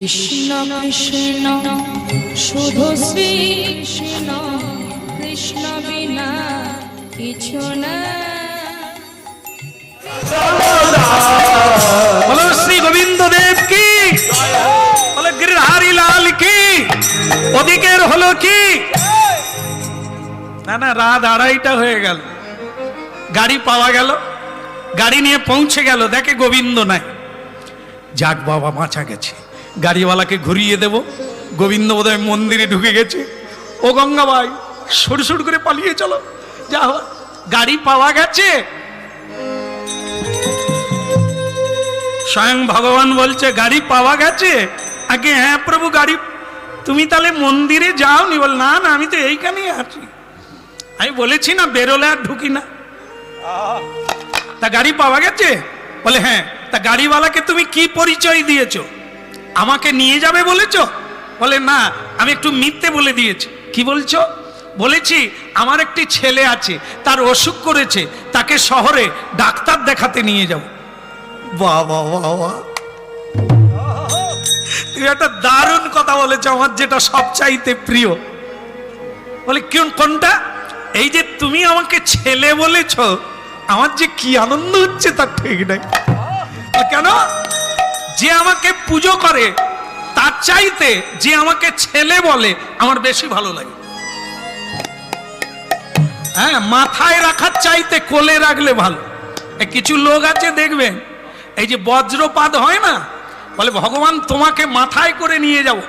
কৃষ্ণ কৃষ্ণ শুধু শ্রী কৃষ্ণ, কৃষ্ণ বিনা কিছু না। বলো শ্রী গোবিন্দ দেব কি, বলো গিরধারী লাল কি। ওদিকের হলো কি না না, রাত 2:30 হয়ে গেল, গাড়ি পাওয়া গেল, গাড়ি নিয়ে পৌঁছে গেল, দেখে গোবিন্দ নাই। যাক বাবা, বাঁচা গেছে। গাড়িওয়ালাকে ঘুরিয়ে দেব, গোবিন্দ বোধহয় মন্দিরে ঢুকে গেছে। ও গঙ্গা ভাই, সুড় করে পালিয়ে চলো, যা হয় গাড়ি পাওয়া গেছে। স্বয়ং ভগবান বলছে গাড়ি পাওয়া গেছে। আগে হ্যাঁ প্রভু গাড়ি, তুমি তাহলে মন্দিরে যাওনি? বল না না, আমি তো এইখানেই আছি। আমি বলেছি না বেরোলে আর ঢুকি না। তা গাড়ি পাওয়া গেছে? বলে হ্যাঁ। তা গাড়িওয়ালাকে তুমি কি পরিচয় দিয়েছো? আমাকে নিয়ে যাবে বলেছো? বলে না, আমি একটু মিথ্যে বলে দিয়েছি। কি বলছো? বলেছি আমার একটি ছেলে আছে, তার অসুখ করেছে, তাকে শহরে ডাক্তার দেখাতে নিয়ে যাব। বাহ বাহ বাহ বাহ, তুমি একটা দারুণ কথা বলেছো, আমার যেটা সবচাইতে প্রিয়। বলে কোনটা? এই যে তুমি আমাকে ছেলে বলেছো, আমার যে কি আনন্দ হচ্ছে তার ঠিক নাই। কেন? যে আমাকে পুজো করে তার চাইতে যে আমাকে ছেলে বলে আমার বেশি ভালো লাগে। হ্যাঁ, মাথায় রাখার চাইতে কোলে রাখলে ভালো। কিছু লোক আছে দেখবেন, এই যে বজ্রপাত হয় না, বলে ভগবান তোমাকে মাথায় করে নিয়ে যাও,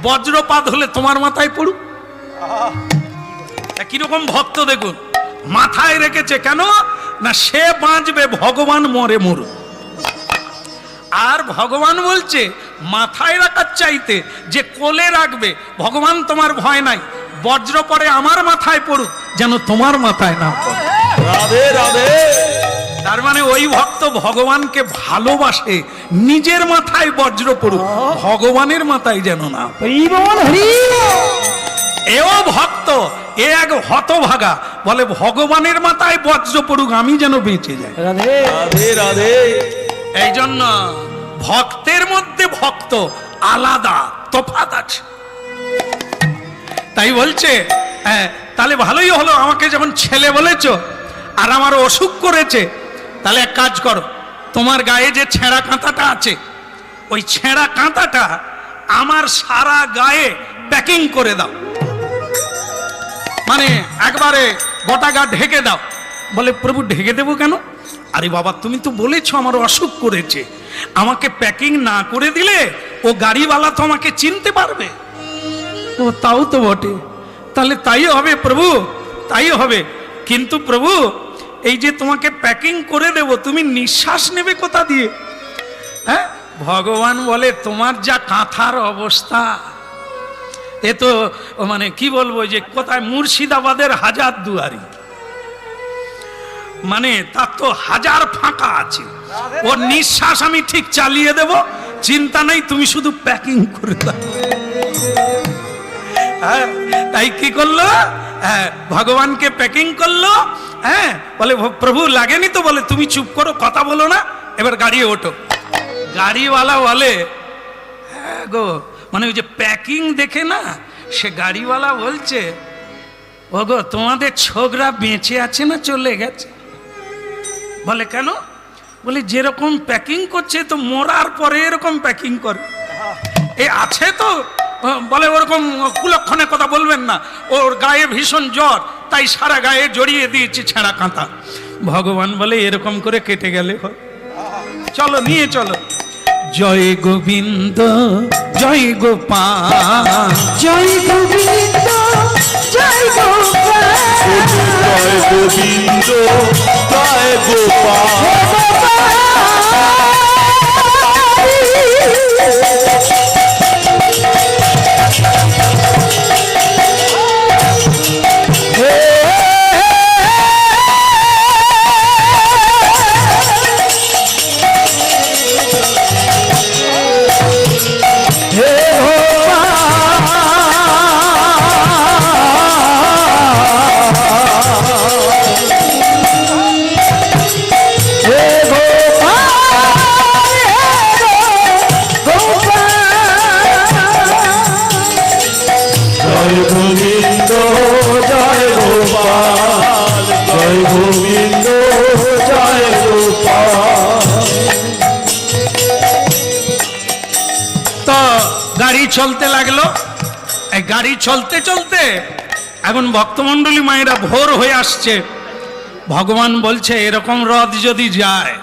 বজ্রপাত হলে তোমার মাথায় পড়ুক। কিরকম ভক্ত দেখুন, মাথায় রেখেছে। কেন না, সে বাঁচবে, ভগবান মরে মরুক। আর ভগবান বলছে মাথায় রাখার চাইতে যে কোলে রাখবে, ভগবান তোমার ভয় নাই, বজ্র পড়ে আমার মাথায় পড়ুক, যেন তোমার মাথায় না পড়ে। রাধে রাধে। তার মানে ওই ভক্ত ভগবানকে ভালোবাসে, নিজের মাথায় বজ্র পড়ুক, ভগবানের মাথায় যেন না। এও ভক্ত, এ এক হতভাগা, বলে ভগবানের মাথায় বজ্র পড়ুক, আমি যেন বেঁচে যাই। রাধে রাধে রাধে। এই জন্য ভক্তের মধ্যে ভক্ত আলাদা, তফাৎ আছে। তাই বলছে তাহলে ভালোই হলো, আমাকে যখন ছেলে বলেছো আর আমার অসুখ করেছে, তাহলে এক কাজ করো, তোমার গায়ে যে ছেঁড়া কাঁথাটা আছে, ওই ছেঁড়া কাঁথাটা আমার সারা গায়ে প্যাকিং করে দাও, মানে একবারে গোটা গা ঢেকে দাও। বলে প্রভু ঢেকে দেবো কেন? আরে বাবা, তুমি তো বলেছো আমার অসুখ করেছে, আমাকে প্যাকিং না করে দিলে ও গাড়িওয়ালা তো আমাকে চিনতে পারবে। ও তাও তো বটে, তাহলে তাই হবে প্রভু, তাই হবে। কিন্তু প্রভু, এই যে তোমাকে প্যাকিং করে দেব, তুমি নিঃশ্বাস নেবে কোথা দিয়ে? হ্যাঁ, ভগবান বলে তোমার যা কাঁথার অবস্থা, এ তো মানে কি বলবো, যে কোথায় মুর্শিদাবাদের হাজার দুয়ারি, মানে তার তো হাজার ফাঁকা আছে। ওর নিঃশ্বাস আমি ঠিক চালিয়ে দেব, চিন্তা নেই, তুমি শুধু প্যাকিং করে দাও। হ্যাঁ, তাই কি করলো? হ্যাঁ, ভগবানকে প্যাকিং করলো। হ্যাঁ, বলে প্রভু লাগেনি তো? বলে তুমি চুপ করো, কথা বলো না, এবার গাড়ি ওঠো। গাড়িওয়ালা বলে হ্যাঁ গো, মানে ওই যে প্যাকিং দেখে না, সে গাড়িওয়ালা বলছে ও গো, তোমাদের ছোকরা বেঁচে আছে না চলে গেছে? বলে কেন? বলে যেরকম প্যাকিং করছে তো মরার পরে এরকম প্যাকিং করে। এ আছে তো? বলে ওরকম কুলক্ষণে কথা বলবেন না, ওর গায়ে ভীষণ জ্বর, তাই সারা গায়ে জড়িয়ে দিয়েছি ছেঁড়া কাঁথা। ভগবান বলে এরকম করে কেটে গেলে হয়, চলো নিয়ে চলো। জয় গোবিন্দ জয় গোপাল, জয় গোবিন্দ জয় গোপাল, জয় গোবিন্দ জয় গোপাল। হে তো গাড়ি চলতে লাগলো। এই গাড়ি চলতে চলতে এখন ভক্তমণ্ডলী মায়েরা ভোর হয়ে আসছে। ভগবান বলছে এরকম রথ যদি যায়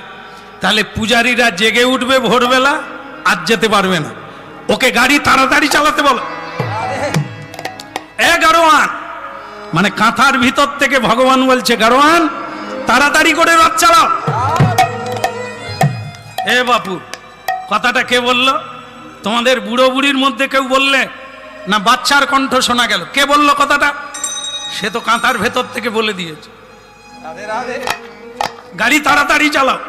তাহলে পূজারীরা জেগে উঠবে ভোরবেলা, আর যেতে পারবে না। ওকে গাড়ি তাড়াতাড়ি চালাতে বলো। গাড়োয়ান, মানে কাঁথার ভিতর থেকে ভগবান বলছে গাড়োয়ান তাড়াতাড়ি করে রথ চালাও। বাপু, কথাটা কে বলল? তোমাদের বুড়ো বুড়ির মধ্যে কেউ বললে না বাচ্চার কণ্ঠ শোনা গেল? কে বলল কথাটা? সে তো কাঁথার ভেতর থেকে বলে দিয়েছে গাড়ি তাড়াতাড়ি চালাও।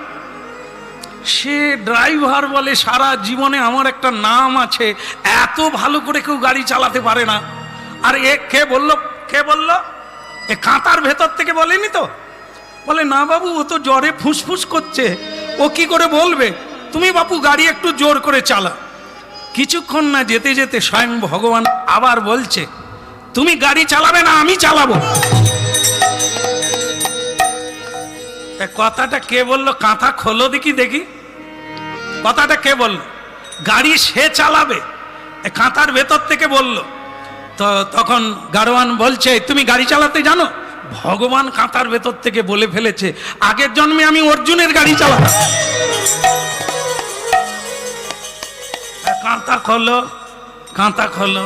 সে ড্রাইভার বলে সারা জীবনে আমার একটা নাম আছে, এত ভালো করে কেউ গাড়ি চালাতে পারে না। আর কে বলল? কে বলল? এ কাঁথার ভেতর থেকে বলেনি তো? বলে না বাবু, ও তো জ্বরে ফুসফুস করছে, ও কি করে বলবে? তুমি বাপু গাড়ি একটু জোর করে চালা। কিছুক্ষণ না যেতে যেতে স্বয়ং ভগবান আবার বলছে তুমি গাড়ি চালাবে না, আমি চালাবো। কথাটা কে বললো? কাঁথা খোলো দেখি দেখি, কথাটা কে বলল? গাড়ি সে চালাবে, কাঁথার ভেতর থেকে বলল। তো তখন গাড়োয়ান বলছে তুমি গাড়ি চালাতে জানো? ভগবান কাঁথার ভেতর থেকে বলে ফেলেছে আগের জন্মে আমি অর্জুনের গাড়ি চালাতাম। কাঁথা খোলো, কাঁথা খোলো,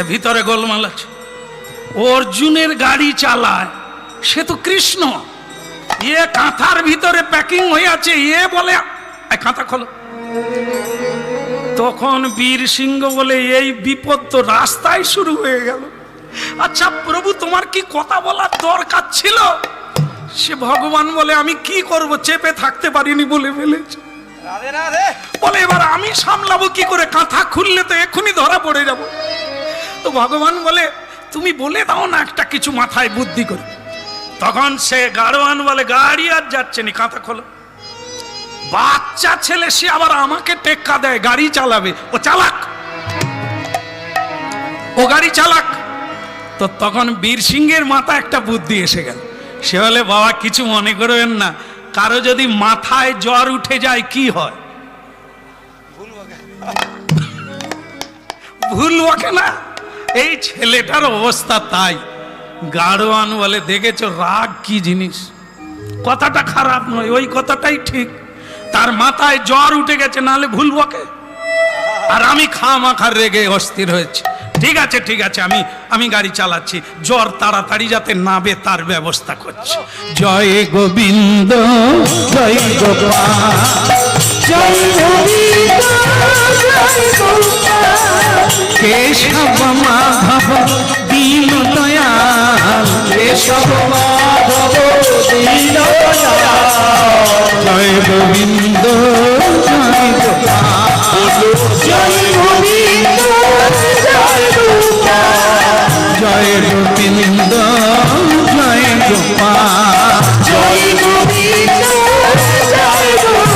ভিতরে গোলমাল আছে। অর্জুনের গাড়ি চালায় সে তো কৃষ্ণ, কাঁথার ভিতরে প্যাকিং হয়ে আছে, বলে কাঁথা খোলো। তখন বীর সিংহ বলে এই বিপদ তো রাস্তায় শুরু হয়ে গেল। আচ্ছা প্রভু, তোমার কি কথা বলার দরকার ছিল? সে ভগবান বলে আমি কি করব, চেপে থাকতে পারিনি বলে ফেলেছে। বলে এবার আমি সামলাবো কি করে? কাঁথা খুললে তো এক্ষুনি ধরা পড়ে যাব। তো ভগবান বলে তুমি বলে দাও না একটা কিছু মাথায় বুদ্ধি করে। তখন সে গাড়োয়ান বলে গাড়ি আর যাচ্ছে না, কাঁথা খোলো। বাচ্চা ছেলে, সে আবার আমাকে টেক্কা দেয় গাড়ি চালাবে, ও চালাক, ও গাড়ি চালাক। তো তখন বীর সিংহের মাথা একটা বুদ্ধি এসে গেল। সে বলে বাবা কিছু মনে করবেন না, কারো যদি মাথায় জ্বর উঠে যায় কি হয়? ভুল বকে না? এই ছেলেটার অবস্থা তাই। গাড়োয়ান বলে দেখেছো রাগ কি জিনিস? কথাটা খারাপ নয়, ওই কথাটাই ঠিক। তার মাথায় জ্বর উঠে গেছে, নাহলে ভুল বকে। আর আমি খামাখার রেগে অস্থির হয়েছে। ঠিক আছে ঠিক আছে, আমি গাড়ি চালাচ্ছি, জ্বর তাড়াতাড়ি যাতে নাবে তার ব্যবস্থা করছি। জয় গোবিন্দ জয় গোপাল, জয় গোবিন্দ জয় গোপাল, কেশব মাধব দীন দয়াল, কেশব মাধব দীন দয়াল, জয় গোবিন্দ জয় গোপাল, জয় গোবিন্দ জয় গোপাল, জয় গোবিন্দ জয় গোপাল, জয় গোবিন্দ জয় গোপাল।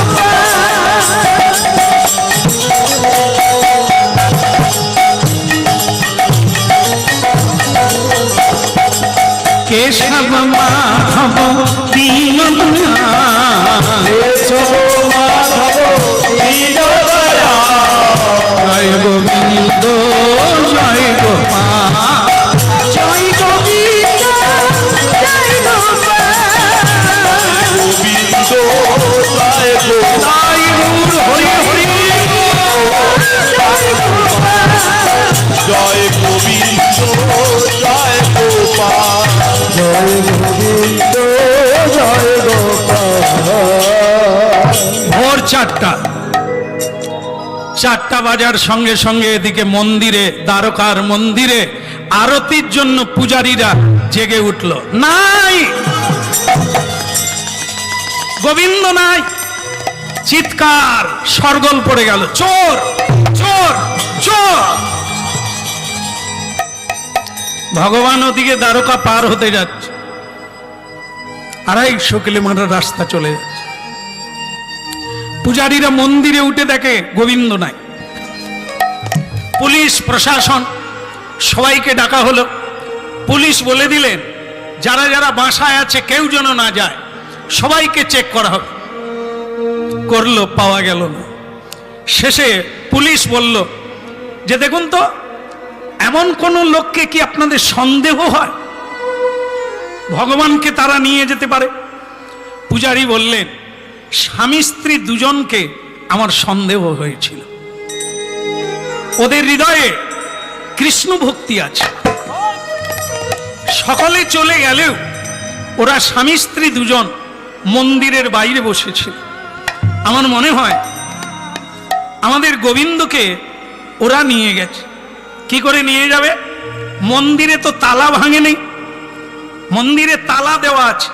কেশব মাধব দীন দয়াল, কেশব মাধব দীন দয়াল, জয় গোবিন্দ জয় গোপাল, জয় গোবিন্দ জয় গোপাল, গোবিন্দ জয় গোপাল, তাই রূঢ় হরি হরি, জয় গোপাল, জয় গোবিন্দ জয় গোপাল, জয় গোবিন্দ জয় গোপাল। ভোর 4টা বাজার সঙ্গে সঙ্গে এদিকে মন্দিরে, দ্বারকার মন্দিরে আরতির জন্য পূজারীরা জেগে উঠল। নাই গোবিন্দ নাই, চিৎকার সরগোল পড়ে গেল, চোর চোর চোর। ভগবান ওদিকে দ্বারকা পার হতে যাচ্ছে, 250 কিলোমিটার রাস্তা চলে যাচ্ছে। পূজারীরা মন্দিরে উঠে দেখে গোবিন্দ নাই। পুলিশ প্রশাসন সবাইকে ডাকা হলো। পুলিশ বলে দিলেন যারা যারা বাসায় আছে কেউ যেন না যায়, সবাইকে চেক করা হবে। করলো, পাওয়া গেল না। শেষে পুলিশ বলল যে দেখুন তো, এমন কোন লোককে কি আপনাদের সন্দেহ হয় ভগবানকে তারা নিয়ে যেতে পারে? পূজারী বললেন, স্বামী স্ত্রী দুজনকে আমার সন্দেহ হয়েছিল, ওদের হৃদয়ে কৃষ্ণ ভক্তি আছে। সকলে চলে গেলেও ওরা স্বামী স্ত্রী দুজন মন্দিরের বাইরে বসেছিল। আমার মনে হয় আমাদের গোবিন্দকে ওরা নিয়ে গেছে। কি করে নিয়ে যাবে? মন্দিরে তো তালা ভাঙেনি, মন্দিরে তালা দেওয়া আছে,